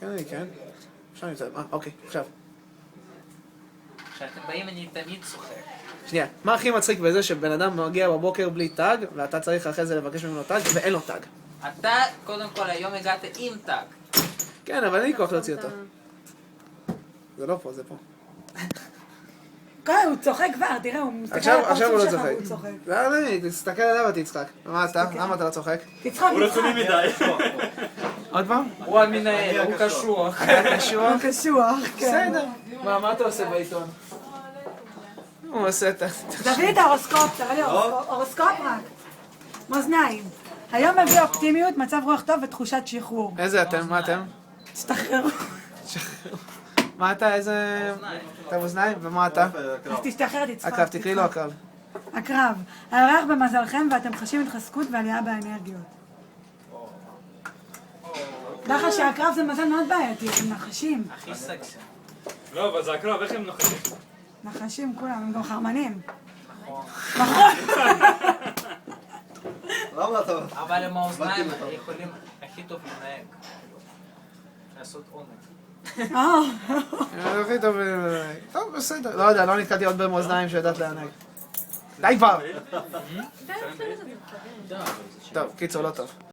כן, כן. עכשיו אני רוצה... אוקיי, עכשיו. כשאתם באים אני תמיד צוחק. שנייה, מה הכי מצחיק בזה שבן אדם מגיע בבוקר בלי טאג, ואתה צריך אחרי זה לבקש ממנו טאג, ואין לו טאג? אתה, קודם כל, היום הגעת עם טאג. כן, אבל אין לי כוח להוציא אותו. זה לא פה, זה פה. הוא צוחק כבר, תראה, הוא מסתכל על עכשיו הוא הפרצוף לא שלך, צוחק. הוא צוחק. לא, תסתכל עליו ותצחק. מה אתה? למה אתה לא צוחק? תצחק, הוא רציני מדי. עוד פעם? הוא המנהל, הוא קשוח. אתה קשוח? קשוח, כן. בסדר. מה אתה עושה בעיתון? הוא עושה את ה... תביא את ההורוסקופ, תראה לי הורוסקופ רק. מאזניים. היום מביא אופטימיות, מצב רוח טוב ותחושת שחרור. איזה אתם? מה אתם? תשתחררו. מה אתה? איזה... אתה מאזניים? ומה אתה? אז תשתחרר, תצחק. הקרב, תקראי לו הקרב. הקרב. הירח במזלכם ואתם חשים התחזקות ועלייה באנרגיות. ככה שהקרב זה מזל מאוד בעייתי, הם נחשים. הכי סקסי. לא, אבל זה הקרב, איך הם נחשים? נחשים כולם, הם גם חרמנים. נכון. למה אתה... אבל עם האוזניים יכולים הכי טוב לנהג. לעשות עומק. הכי טוב... טוב, בסדר. לא יודע, לא נתקלתי עוד במאזניים שיודעת לענג. די כבר! טוב, קיצור, לא טוב.